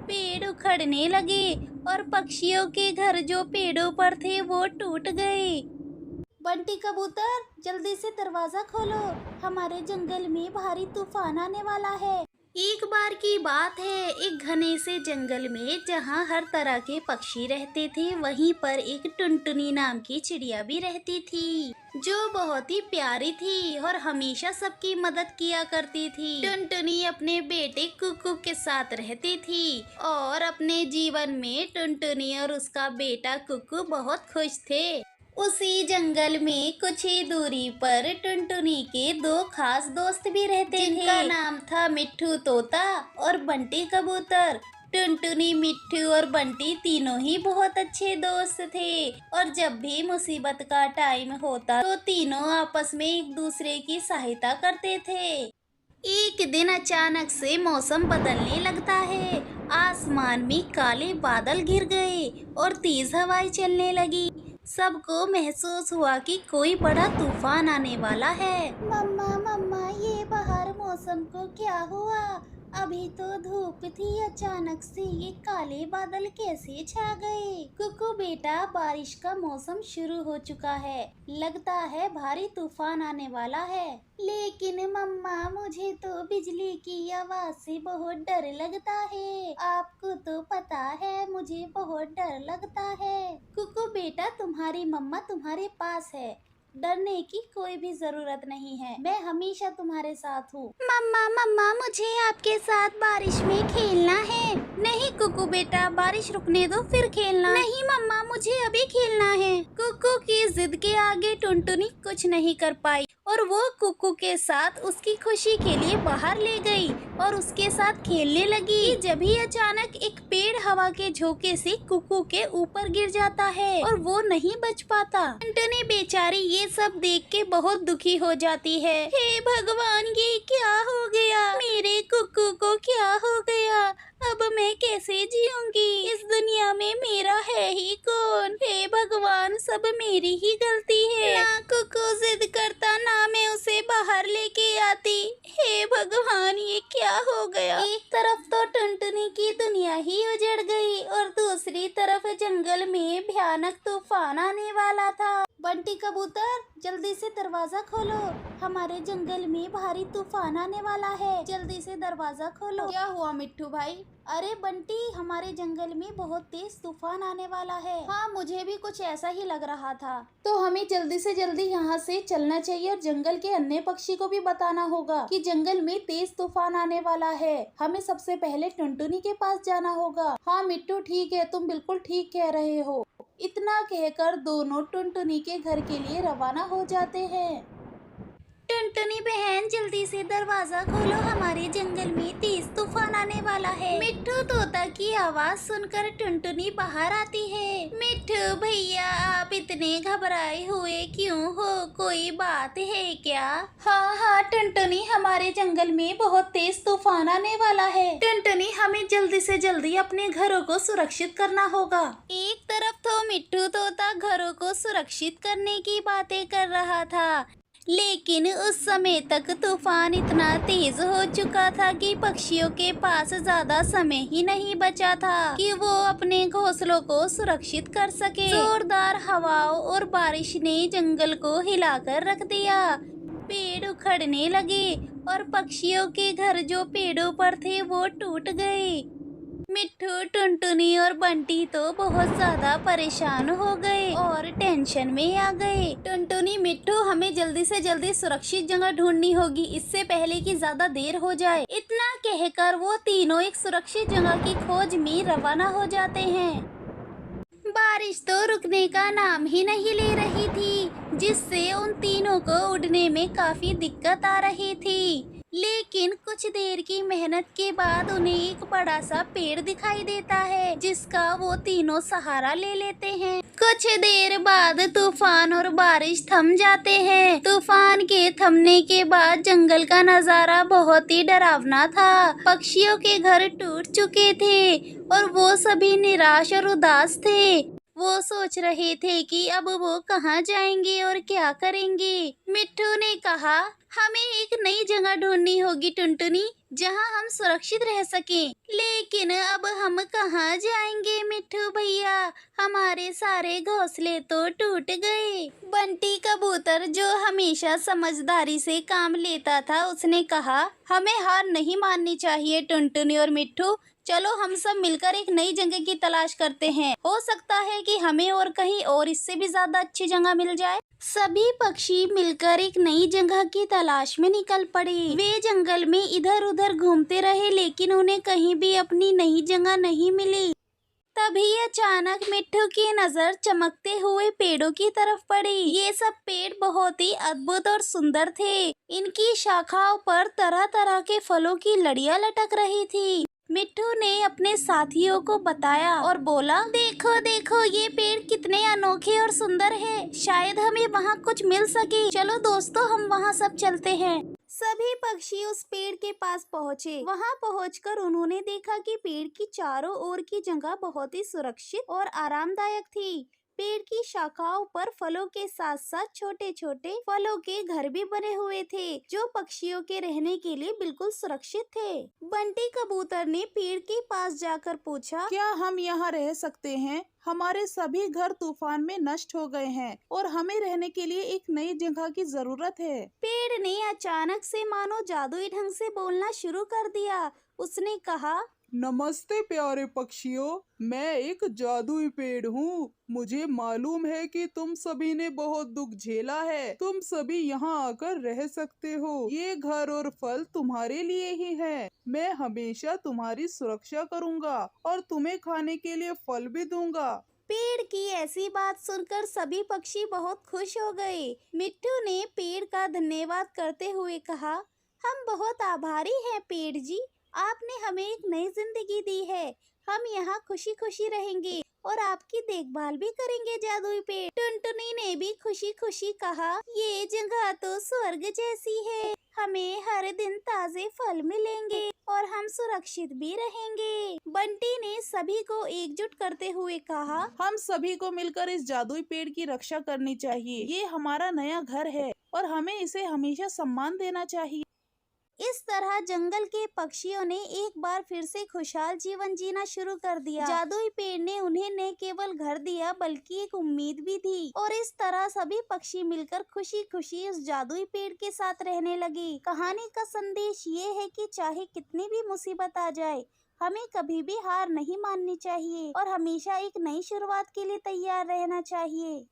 पेड़ उखड़ने लगे और पक्षियों के घर जो पेड़ों पर थे वो टूट गए। बंटी कबूतर, जल्दी से दरवाजा खोलो, हमारे जंगल में भारी तूफान आने वाला है। एक बार की बात है, एक घने से जंगल में जहाँ हर तरह के पक्षी रहते थे, वहीं पर एक टुनटुनी नाम की चिड़िया भी रहती थी, जो बहुत ही प्यारी थी और हमेशा सबकी मदद किया करती थी। टुनटुनी अपने बेटे कुकू के साथ रहती थी और अपने जीवन में टुनटुनी और उसका बेटा कुकू बहुत खुश थे। उसी जंगल में कुछ ही दूरी पर टुनटुनी के दो खास दोस्त भी रहते थे, जिनका नाम था मिट्ठू तोता और बंटी कबूतर। टुनटुनी, मिट्ठू और बंटी तीनों ही बहुत अच्छे दोस्त थे और जब भी मुसीबत का टाइम होता तो तीनों आपस में एक दूसरे की सहायता करते थे। एक दिन अचानक से मौसम बदलने लगता है, आसमान में काले बादल घिर गए और तेज हवाएं चलने लगी। सबको महसूस हुआ कि कोई बड़ा तूफान आने वाला है। मम्मा मम्मा, ये बाहर मौसम को क्या हुआ? अभी तो धूप थी, अचानक से ये काले बादल कैसे छा गए? कुकू बेटा, बारिश का मौसम शुरू हो चुका है, लगता है भारी तूफान आने वाला है। लेकिन मम्मा, मुझे तो बिजली की आवाज से बहुत डर लगता है। आपको तो पता है मुझे बहुत डर लगता है। कुकू बेटा, तुम्हारी मम्मा तुम्हारे पास है, डरने की कोई भी जरूरत नहीं है, मैं हमेशा तुम्हारे साथ हूँ। मम्मा मम्मा, मुझे आपके साथ बारिश में खेलना है। नहीं कुकू बेटा, बारिश रुकने दो फिर खेलना। नहीं मम्मा, मुझे अभी खेलना है। कुकू की जिद के आगे टुनटुनी कुछ नहीं कर पाई और वो कुकू के साथ उसकी खुशी के लिए बाहर ले गई और उसके साथ खेलने लगी। जब ही अचानक एक पेड़ हवा के झोंके से कुकू के ऊपर गिर जाता है और वो नहीं बच पाता। टुनटुनी बेचारी ये सब देख के बहुत दुखी हो जाती है। हे भगवान, ये क्या हो गया? मेरे कुकू को क्या हो गया? अब मैं कैसे जीऊंगी? इस दुनिया में मेरा है ही कौन? हे भगवान, सब मेरी ही गलती है। ना कुकू जिद करता, ना मैं उसे बाहर लेके आती। हे भगवान, ये क्या हो गया? एक तरफ तो टुनटुनी की दुनिया ही उजड़ गई और दूसरी तरफ जंगल में भयानक तूफान आने वाला था। बंटी कबूतर, जल्दी से दरवाजा खोलो, हमारे जंगल में भारी तूफान आने वाला है, जल्दी से दरवाजा खोलो। क्या हुआ मिट्ठू भाई? अरे बंटी, हमारे जंगल में बहुत तेज तूफान आने वाला है। हाँ, मुझे भी कुछ ऐसा ही लग रहा था। तो हमें जल्दी से जल्दी यहाँ से चलना चाहिए और जंगल के अन्य पक्षी को भी बताना होगा कि जंगल में तेज तूफान आने वाला है। हमें सबसे पहले टुनटुनी के पास जाना होगा। हाँ मिट्टू, ठीक है, तुम बिल्कुल ठीक कह रहे हो। इतना कहकर दोनों टुनटुनी के घर के लिए रवाना हो जाते हैं। टुनटुनी बहन, जल्दी से दरवाजा खोलो, हमारे जंगल में तेज तूफान आने वाला है। मिट्ठू तोता की आवाज सुनकर टुनटुनी बाहर आती है। मिट्ठू भैया, आप इतने घबराए हुए क्यों हो? कोई बात है क्या? हाँ हाँ टुनटुनी, हमारे जंगल में बहुत तेज तूफान आने वाला है। टुनटुनी, हमें जल्दी से जल्दी अपने घरों को सुरक्षित करना होगा। एक तरफ तो मिट्ठू तोता घरों को सुरक्षित करने की बातें कर रहा था, लेकिन उस समय तक तूफान इतना तेज हो चुका था कि पक्षियों के पास ज्यादा समय ही नहीं बचा था कि वो अपने घोंसलों को सुरक्षित कर सके। जोरदार हवाओं और बारिश ने जंगल को हिलाकर रख दिया। पेड़ उखड़ने लगे और पक्षियों के घर जो पेड़ों पर थे वो टूट गए। मिट्ठू, टुनटुनी और बंटी तो बहुत ज्यादा परेशान हो गए और टेंशन में आ गए। टुनटुनी, मिट्ठू, हमें जल्दी से जल्दी सुरक्षित जगह ढूंढनी होगी, इससे पहले कि ज्यादा देर हो जाए। इतना कहकर वो तीनों एक सुरक्षित जगह की खोज में रवाना हो जाते हैं। बारिश तो रुकने का नाम ही नहीं ले रही थी, जिससे उन तीनों को उड़ने में काफी दिक्कत आ रही थी। लेकिन कुछ देर की मेहनत के बाद उन्हें एक बड़ा सा पेड़ दिखाई देता है, जिसका वो तीनों सहारा ले लेते हैं। कुछ देर बाद तूफान और बारिश थम जाते हैं। तूफान के थमने के बाद जंगल का नजारा बहुत ही डरावना था। पक्षियों के घर टूट चुके थे और वो सभी निराश और उदास थे। वो सोच रहे थे कि अब वो कहाँ जाएंगे और क्या करेंगे। मिट्ठू ने कहा, हमें एक नई जगह ढूंढनी होगी टुनटुनी, जहाँ हम सुरक्षित रह सकें। लेकिन अब हम कहाँ जाएंगे मिट्ठू भैया, हमारे सारे घोंसले तो टूट गए। बंटी कबूतर जो हमेशा समझदारी से काम लेता था, उसने कहा, हमें हार नहीं माननी चाहिए टुनटुनी और मिट्ठू। चलो हम सब मिलकर एक नई जगह की तलाश करते हैं। हो सकता है कि हमें और कहीं और इससे भी ज्यादा अच्छी जगह मिल जाए। सभी पक्षी मिलकर एक नई जगह की तलाश में निकल पड़े। वे जंगल में इधर उधर घूमते रहे, लेकिन उन्हें कहीं भी अपनी नई जगह नहीं मिली। तभी अचानक मिट्ठू की नजर चमकते हुए पेड़ों की तरफ पड़ी। ये सब पेड़ बहुत ही अद्भुत और सुंदर थे। इनकी शाखाओं पर तरह तरह के फलों की लड़ियां लटक रही थी। मिट्ठू ने अपने साथियों को बताया और बोला, देखो देखो, ये पेड़ कितने अनोखे और सुंदर हैं। शायद हमें वहाँ कुछ मिल सके। चलो दोस्तों, हम वहाँ सब चलते हैं। सभी पक्षी उस पेड़ के पास पहुँचे। वहाँ पहुँचकर उन्होंने देखा कि पेड़ की चारों ओर की जगह बहुत ही सुरक्षित और आरामदायक थी। पेड़ की शाखाओं पर फलों के साथ साथ छोटे छोटे फलों के घर भी बने हुए थे, जो पक्षियों के रहने के लिए बिल्कुल सुरक्षित थे। बंटी कबूतर ने पेड़ के पास जाकर पूछा, क्या हम यहाँ रह सकते हैं? हमारे सभी घर तूफान में नष्ट हो गए हैं और हमें रहने के लिए एक नई जगह की जरूरत है। पेड़ ने अचानक से मानो जादुई ढंग से बोलना शुरू कर दिया। उसने कहा, नमस्ते प्यारे पक्षियों, मैं एक जादुई पेड़ हूँ। मुझे मालूम है कि तुम सभी ने बहुत दुख झेला है। तुम सभी यहाँ आकर रह सकते हो। ये घर और फल तुम्हारे लिए ही है। मैं हमेशा तुम्हारी सुरक्षा करूँगा और तुम्हें खाने के लिए फल भी दूंगा। पेड़ की ऐसी बात सुनकर सभी पक्षी बहुत खुश हो गए। मिट्ठू ने पेड़ का धन्यवाद करते हुए कहा, हम बहुत आभारी हैं पेड़ जी, आपने हमें एक नई जिंदगी दी है। हम यहाँ खुशी खुशी रहेंगे और आपकी देखभाल भी करेंगे जादुई पेड़। टुनटुनी ने भी खुशी खुशी कहा, ये जगह तो स्वर्ग जैसी है। हमें हर दिन ताजे फल मिलेंगे और हम सुरक्षित भी रहेंगे। बंटी ने सभी को एकजुट करते हुए कहा, हम सभी को मिलकर इस जादुई पेड़ की रक्षा करनी चाहिए। ये हमारा नया घर है और हमें इसे हमेशा सम्मान देना चाहिए। इस तरह जंगल के पक्षियों ने एक बार फिर से खुशहाल जीवन जीना शुरू कर दिया। जादुई पेड़ ने उन्हें न केवल घर दिया, बल्कि एक उम्मीद भी दी। और इस तरह सभी पक्षी मिलकर खुशी खुशी उस जादुई पेड़ के साथ रहने लगे। कहानी का संदेश ये है कि चाहे कितनी भी मुसीबत आ जाए, हमें कभी भी हार नहीं माननी चाहिए और हमेशा एक नई शुरुआत के लिए तैयार रहना चाहिए।